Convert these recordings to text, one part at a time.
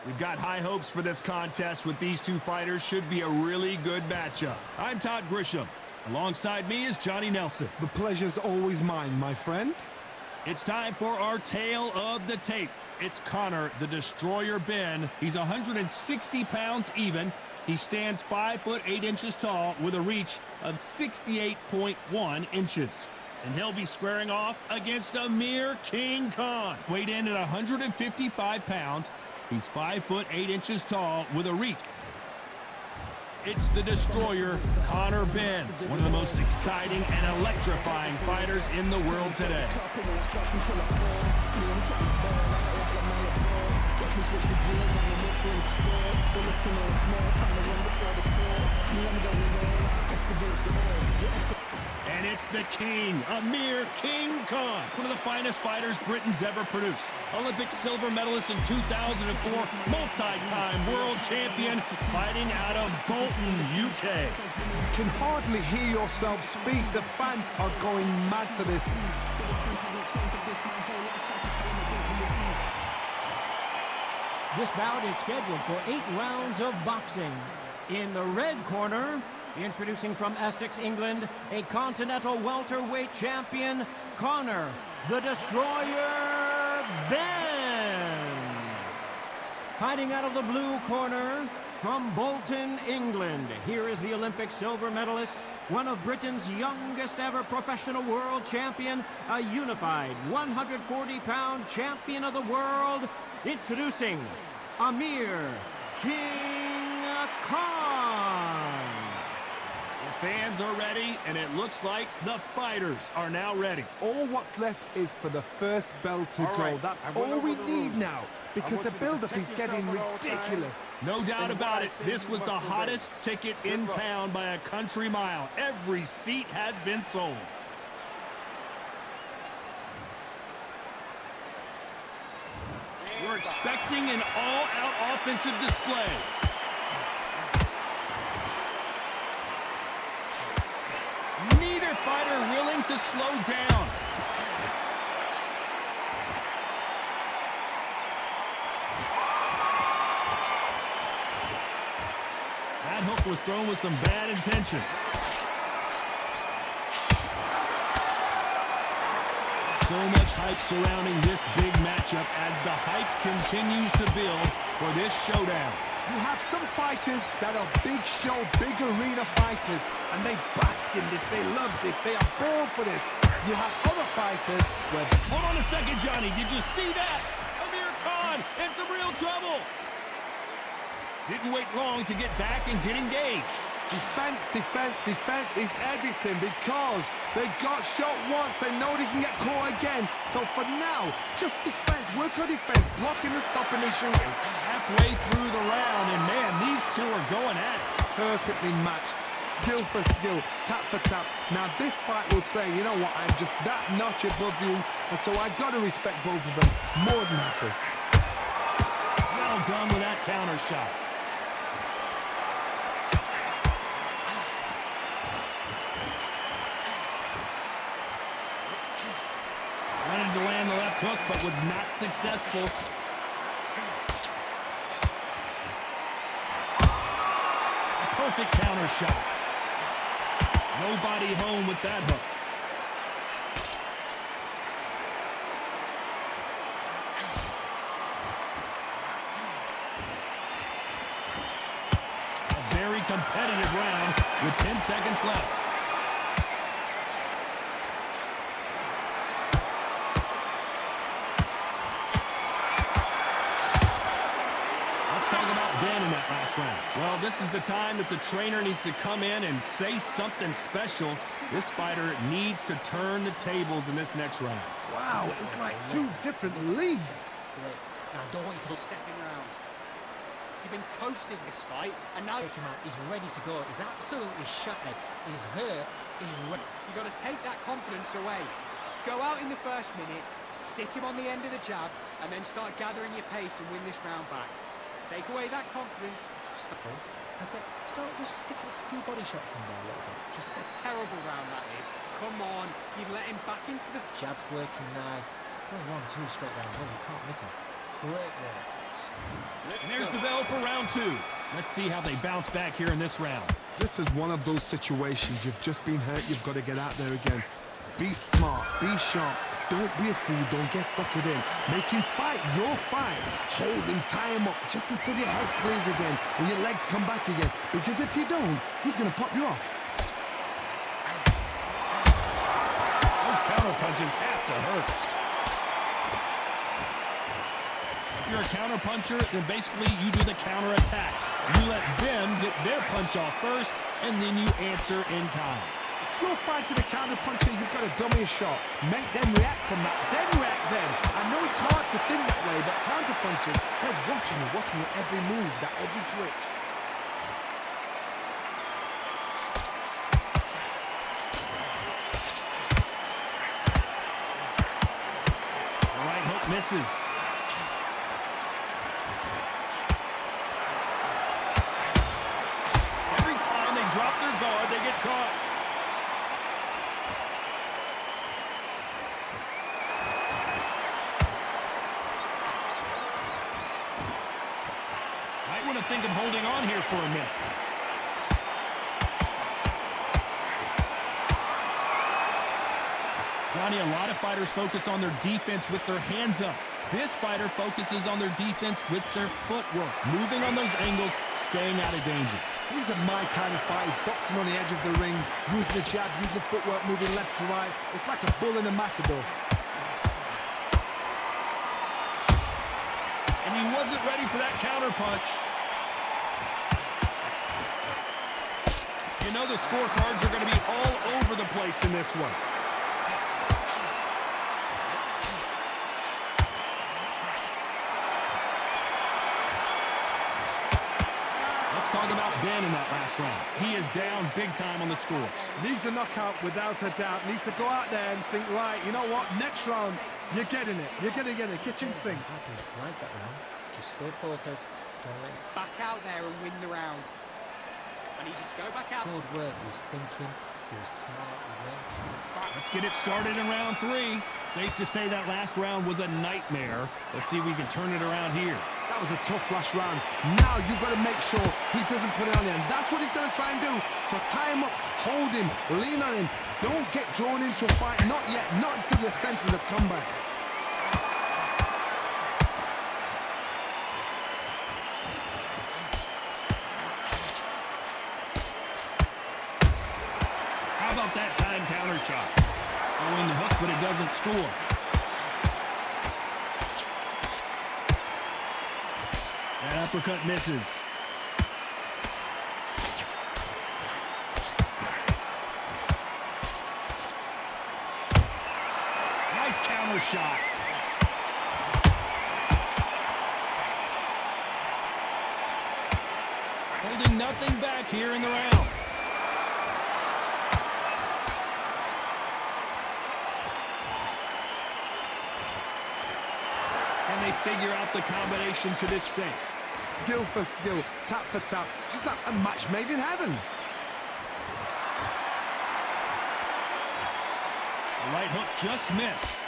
We've got high hopes for this contest with these two fighters. Should be a really good matchup. I'm Todd Grisham. Alongside me is Johnny Nelson. The pleasure's always mine, my friend. It's time for our tale of the tape. It's Conor, the Destroyer Benn. He's 160 pounds even. He stands 5 foot 8 inches tall with a reach of 68.1 inches. And he'll be squaring off against Amir King Khan. Weighed in at 155 pounds. He's 5 foot 8 inches tall with a reach. It's the Destroyer, Conor Benn, one of the most exciting and electrifying fighters in the world today. And it's the King, Amir King Khan, one of the finest fighters Britain's ever produced. Olympic silver medalist in 2004, multi-time world champion, fighting out of Bolton, UK. You can hardly hear yourself speak. The fans are going mad for this. This bout is scheduled for 8 rounds of boxing. In the red corner, introducing from Essex, England, a continental welterweight champion, Conor, the Destroyer Benn. Fighting out of the blue corner, from Bolton, England, here is the Olympic silver medalist, one of Britain's youngest ever professional world champion, a unified 140-pound champion of the world, introducing Amir King Khan. The fans are ready, and it looks like the fighters are now ready. All what's left is for the first bell to go. That's all we need now, because the build-up is getting ridiculous. No doubt about it, this was the hottest ticket in town by a country mile. Every seat has been sold. We're expecting an all-out offensive display. Neither fighter willing to slow down. That hook was thrown with some bad intentions. So much hype surrounding this big matchup as the hype continues to build for this showdown. You have some fighters that are big show, big arena fighters, and they bask in this, they love this, they are born for this. You have other fighters where... Hold on a second, Johnny. Did you see that? Amir Khan in some real trouble. Didn't wait long to get back and get engaged. Defense, defense, defense is everything, because they got shot once, they know they can get caught again. So for now, just defense, work on defense, blocking and stopping and shooting. Halfway through the round, and man, these two are going at it. Perfectly matched, skill for skill, tap for tap. Now this fight will say, you know what, I'm just that notch above you, and so I got to respect both of them. More than happy. Well done with that counter shot. Wanted to land the left hook, but was not successful. A perfect counter shot. Nobody home with that hook. A very competitive round with 10 seconds left. In that last round. Well, this is the time that the trainer needs to come in and say something special. This fighter needs to turn the tables in this next round. Wow, it's like two different leagues. Now, I don't want you to stepping around. You've been coasting this fight, and now he's ready to go. He's absolutely shattered. He's hurt. He's ready. You've got to take that confidence away. Go out in the first minute, stick him on the end of the jab, and then start gathering your pace and win this round back. Take away that confidence. Stuffle. I said, start just sticking a few body shots in there a little bit. Just a terrible round that is. Come on, you've let him back into the... Jab's working nice. There's 1-2 straight down. Oh, you can't miss him. Great work. And there's the bell for round 2. Let's see how they bounce back here in this round. This is one of those situations. You've just been hurt. You've got to get out there again. Be smart. Be sharp. Don't be a fool. Don't get suckered in. Make him fight your fight. Hold him, tie him up just until your head clears again and your legs come back again. Because if you don't, he's going to pop you off. Those counter punches have to hurt. If you're a counter puncher, then basically you do the counter attack. You let them get their punch off first, and then you answer in kind. You're fighting a counter puncher, you've got to dummy a shot. Make them react from that, then react then. I know it's hard to think that way, but counter punchers, they're watching your every move, that every twitch. The right hook misses. Every time they drop their guard, they get caught. Might want to think of holding on here for a minute. Johnny, a lot of fighters focus on their defense with their hands up. This fighter focuses on their defense with their footwork, moving on those angles, staying out of danger. These are my kind of fighters, boxing on the edge of the ring, using the jab, using the footwork, moving left to right. It's like a bull in a matador. And he wasn't ready for that counter punch. You know the scorecards are going to be all over the place in this one. Let's talk about Benn in that last round. He is down big time on the scores. Needs a knockout without a doubt. Needs to go out there and think, right, you know what, next round, you're getting it. You're going to get it. Kitchen sink. Like that round. Just stay focused. Don't let it Back out there and win the round. I need you to go back out. good work. He was thinking. He was smart. He went. Let's get it started in round 3. Safe to say that last round was a nightmare. Let's see if we can turn it around here. That was a tough last round. Now you've got to make sure he doesn't put it on him. That's what he's going to try and do. So tie him up, hold him, lean on him. Don't get drawn into a fight. Not yet. Not until your senses have come back. How about that time counter shot? Throwing the hook, but it doesn't score. That uppercut misses. Nice counter shot. Holding nothing back here in the round. And they figure out the combination to this safe. Skill for skill, tap for tap. Just like a match made in heaven. The right hook just missed.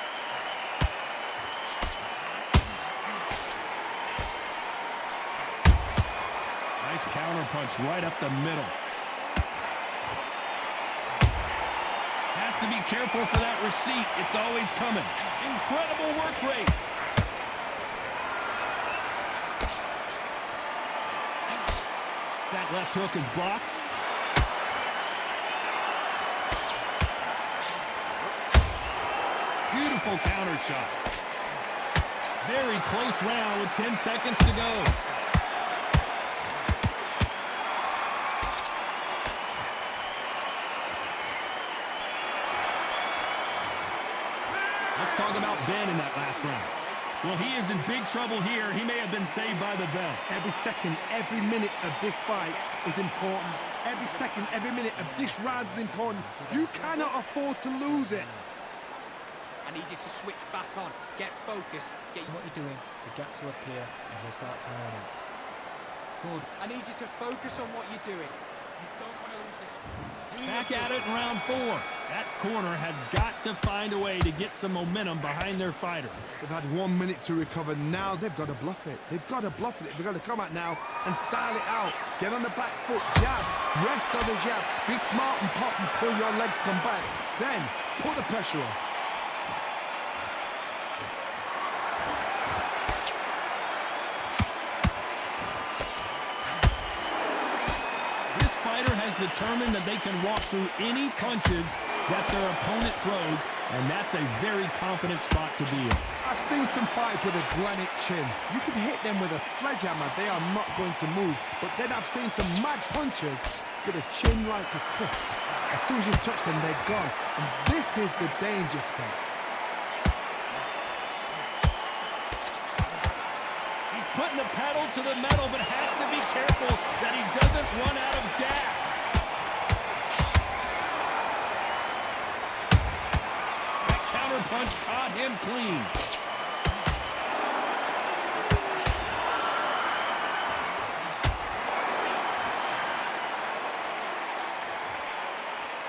Nice counter punch right up the middle. Has to be careful for that receipt. It's always coming. Incredible work rate. That left hook is blocked. Beautiful counter shot. Very close round with 10 seconds to go. Let's talk about Benn in that last round. Well, he is in big trouble here. He may have been saved by the bell. Every second, every minute of this fight is important. Every second, every minute of this round is important. You cannot afford to lose it. I need you to switch back on. Get focused. Get What you're doing, the gaps will appear and he'll start tiring out. Good. I need you to focus on what you're doing. You don't want to lose this. Back at it in round 4. That corner has got to find a way to get some momentum behind their fighter. They've had 1 minute to recover. Now they've got to bluff it. They've got to bluff it. They've got to come out now and style it out. Get on the back foot, jab, rest on the jab. Be smart and pop until your legs come back. Then put the pressure on. This fighter has determined that they can walk through any punches that their opponent throws, and that's a very confident spot to be in. I've seen some fights with a granite chin. You can hit them with a sledgehammer, they are not going to move. But then I've seen some mad punchers with a chin like a cliff. As soon as you touch them, they're gone. And this is the danger spot. He's putting the pedal to the metal, but has to be careful that he doesn't run out of gas. That counter punch caught him clean.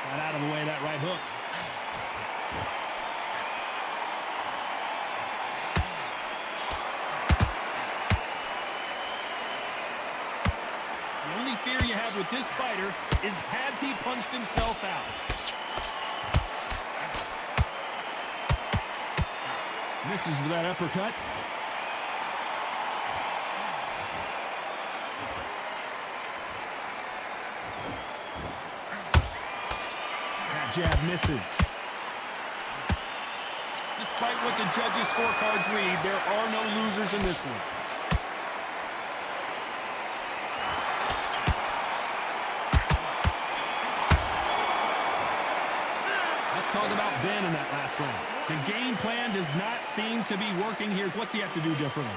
Got out of the way of that right hook. The only fear you have with this fighter is, has he punched himself out? Misses with that uppercut. That jab misses. Despite what the judges' scorecards read, there are no losers in this one. Let's talk about Benn in that last round. The game plan does not seem to be working here. What's he have to do differently?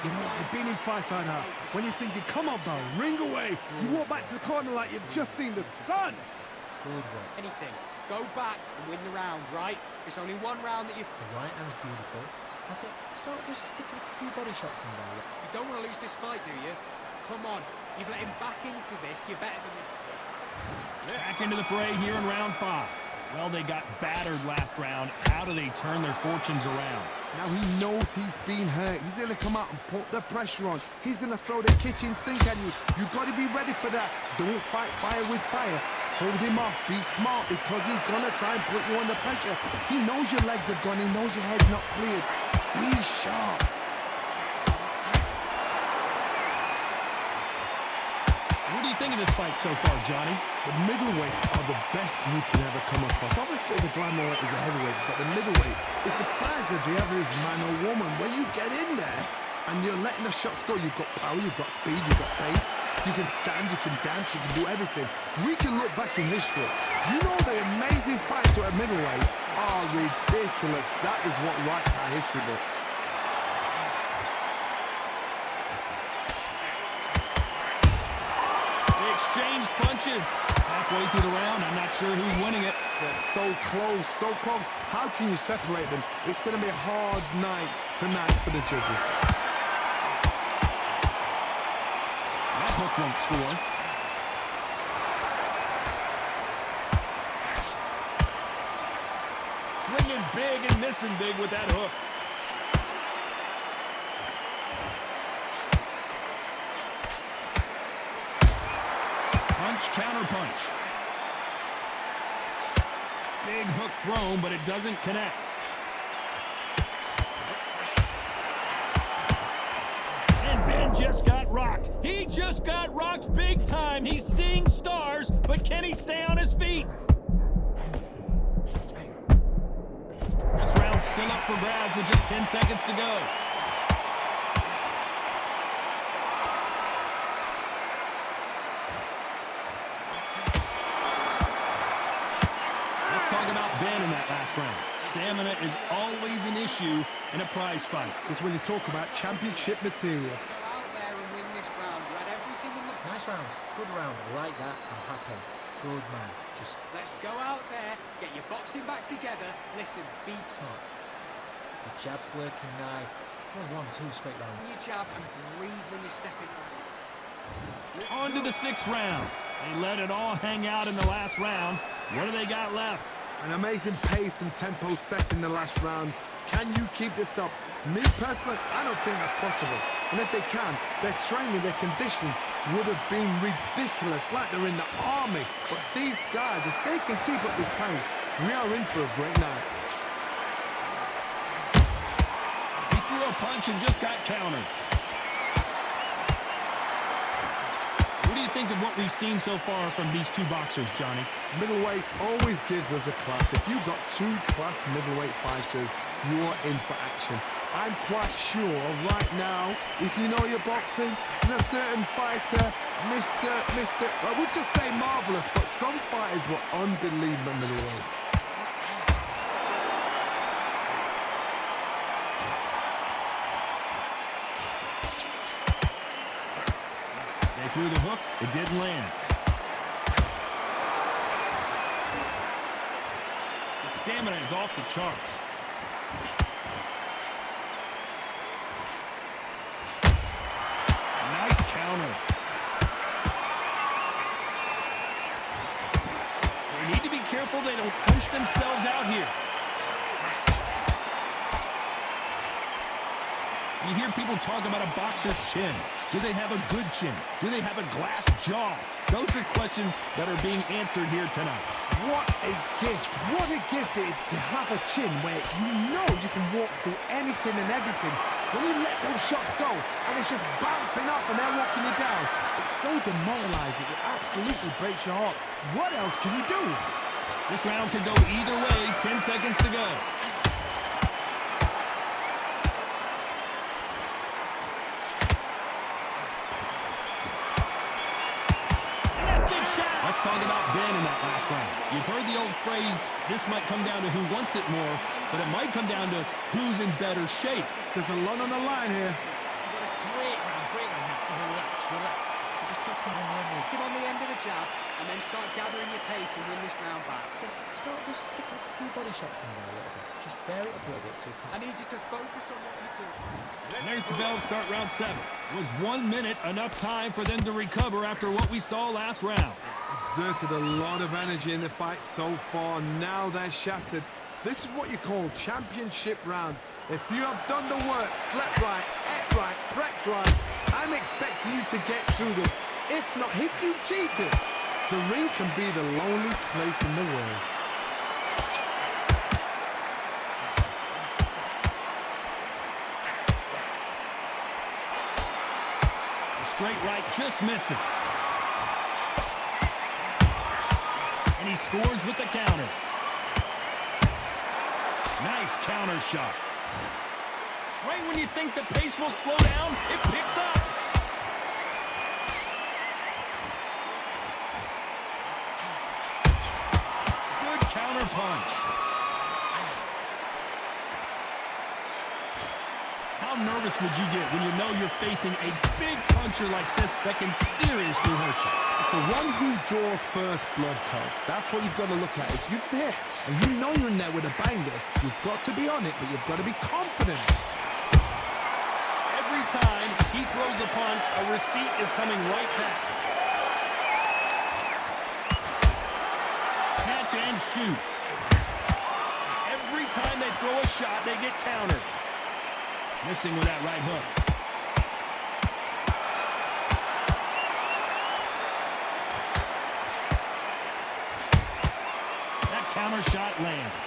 You know, I've been in fights like that. When you're thinking, come on, bro, ring away. You walk back to the corner like you've just seen the sun. Good work. Anything. Go back and win the round, right? It's only one round that you've... The right hand's beautiful. That's it. Start just sticking a few body shots in there. You don't want to lose this fight, do you? Come on. You've let him back into this. You're better than this. Back into the fray here in round 5. Well, they got battered last round. How do they turn their fortunes around? Now he knows he's been hurt. He's going to come out and put the pressure on. He's going to throw the kitchen sink at you. You've got to be ready for that. Don't fight fire with fire. Hold him off. Be smart because he's going to try and put you under pressure. He knows your legs are gone. He knows your head's not cleared. Be sharp. What do you think of this fight so far, Johnny? The middleweights are the best you can ever come across. Obviously, the flyweight is a heavyweight, but the middleweight is the size of the average man or woman. When you get in there and you're letting the shots go, you've got power, you've got speed, you've got pace. You can stand, you can dance, you can do everything. We can look back in history. You know the amazing fights at middleweight are ridiculous. That is what writes our history book. Exchange punches. Halfway through the round, I'm not sure who's winning it. They're so close, so close. How can you separate them? It's going to be a hard night tonight for the judges. That hook won't score. Swinging big and missing big with that hook. Counter punch. Big hook thrown, but it doesn't connect. And Benn just got rocked. He just got rocked big time. He's seeing stars, but can he stay on his feet? This round's still up for grabs with just 10 seconds to go. Talk about Benn in that last round. Stamina is always an issue in a prize fight. It's when you talk about championship material. Go out there and win this round. You had everything in the... Nice round. Good round. I like that. I'm happy. Good man. Just Let's go out there, get your boxing back together. Listen, be smart. The jab's working nice. There's 1-2 straight round. your jab and breathe when you're stepping around. On to the 6th round. They let it all hang out in the last round. What do they got left? An amazing pace and tempo set in the last round. Can you keep this up? Me personally, I don't think that's possible. And if they can, their training, their conditioning would have been ridiculous, like they're in the army. But these guys, if they can keep up this pace, we are in for a great night. He threw a punch and just got countered. What do you think of what we've seen so far from these two boxers, Johnny? Middleweights always gives us a class. If you've got two class middleweight fighters, you're in for action. I'm quite sure right now, if you know your boxing, there's a certain fighter, I would just say marvelous, but some fighters were unbelievable middleweight. They threw the hook, it didn't land. The stamina is off the charts. Nice counter. They need to be careful they don't punch themselves out here. You hear people talk about a boxer's chin. Do they have a good chin? Do they have a glass jaw? Those are questions that are being answered here tonight. What a gift. What a gift it is to have a chin where you know you can walk through anything and everything. When you let those shots go and it's just bouncing up and they're walking you down, it's so demoralizing. It absolutely breaks your heart. What else can you do? This round could go either way. 10 seconds to go. Let's talk about Benn in that last round. You've heard the old phrase, this might come down to who wants it more, but it might come down to who's in better shape. There's a lot on the line here. It's great round now. Relax. So just keep him on the end. Keep on the end of the jab and then start gathering your pace and win this round back. So start just sticking a few body shots in there a little bit. Just vary it up a little bit so you can... I need you to focus on what you do. And there's the bell to start round 7. Was 1 minute enough time for them to recover after what we saw last round? Exerted a lot of energy in the fight so far. Now they're shattered. This is what you call championship rounds. If you have done the work, slept right, ate right, prepped right, I'm expecting you to get through this. If not, if you've cheated, the ring can be the loneliest place in the world. The straight right just misses. And he scores with the counter. Nice counter shot. Right when you think the pace will slow down, it picks up. Good counter punch. How nervous would you get when you know you're facing a big puncher like this that can seriously hurt you? It's the one who draws first blood, Todd. That's what you've got to look at. If you're there and you know you're in there with a banger, you've got to be on it, but you've got to be confident. Every time he throws a punch, a receipt is coming right back. Catch and shoot. Every time they throw a shot, they get countered. Missing with that right hook. That counter shot lands.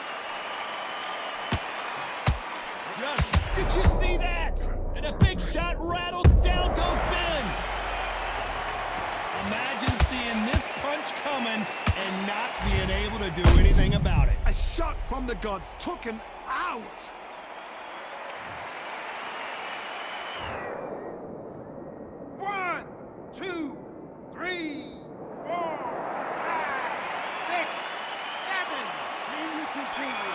Did you see that? And a big shot rattled. Down goes Benn. Imagine seeing this punch coming and not being able to do anything about it. A shot from the gods took him out. One, two, three, 4, 5, 6, 7. Then you continue.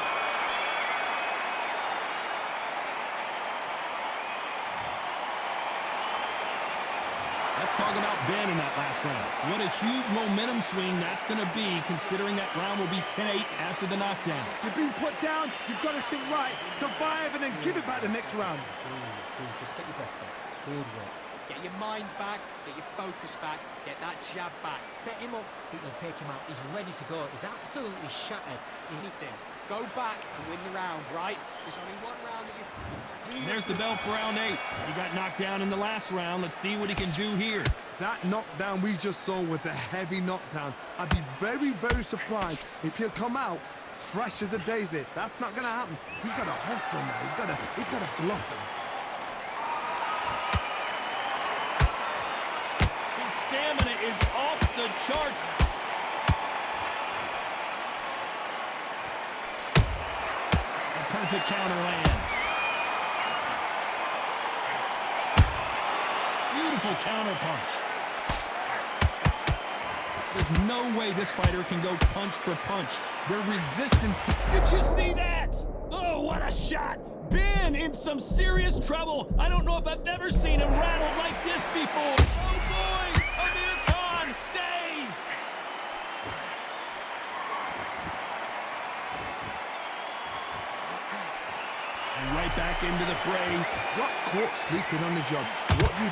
Let's talk about Benn in that last round. What a huge momentum swing that's going to be, considering that round will be 10-8 after the knockdown. You've been put down, you've got to think right, survive, and then give it back the next round. Breathe. Just get your breath back. Good work. Get your mind back, get your focus back, get that jab back. Set him up, but you'll take him out. He's ready to go. He's absolutely shattered. Anything. Go back and win the round, right? There's only one round that you... There's the bell for round 8. He got knocked down in the last round. Let's see what he can do here. That knockdown we just saw was a heavy knockdown. I'd be very, very surprised if he'll come out fresh as a daisy. That's not gonna happen. He's got to hustle now. He's got to bluff him. His stamina is off the charts. A perfect counter lands. Beautiful counter punch. There's no way this fighter can go punch for punch. Their resistance to... Did you see that? Oh, what a shot! Benn in some serious trouble. I don't know if I've ever seen him rattled like this before. Oh boy! Amir Khan, dazed! And right back into the fray. Got caught sleeping on the job. What do?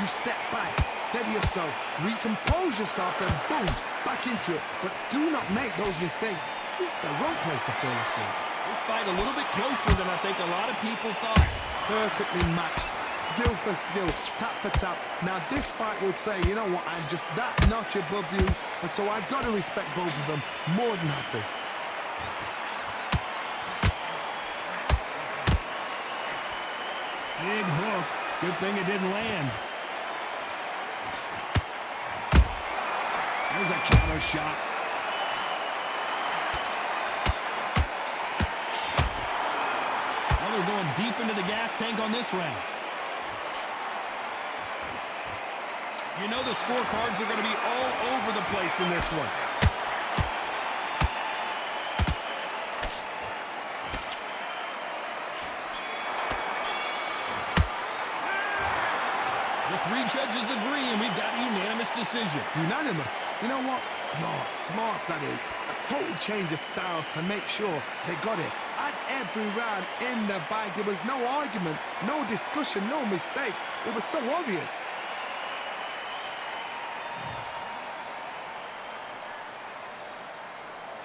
You step back, steady yourself, recompose yourself, and boom, back into it. But do not make those mistakes. This is the wrong place to fall asleep. This fight a little bit closer than I think a lot of people thought. Perfectly matched, skill for skill, tap for tap. Now this fight will say, you know what, I'm just that notch above you, and so I've got to respect both of them. More than happy. Big hook. Good thing it didn't land. There's a counter shot. Well, they're going deep into the gas tank on this round. You know the scorecards are going to be all over the place in this one. Three judges agree, and we've got a unanimous decision. Unanimous? You know what? Smarts that is. A total change of styles to make sure they got it. At every round in the bag, there was no argument, no discussion, no mistake. It was so obvious.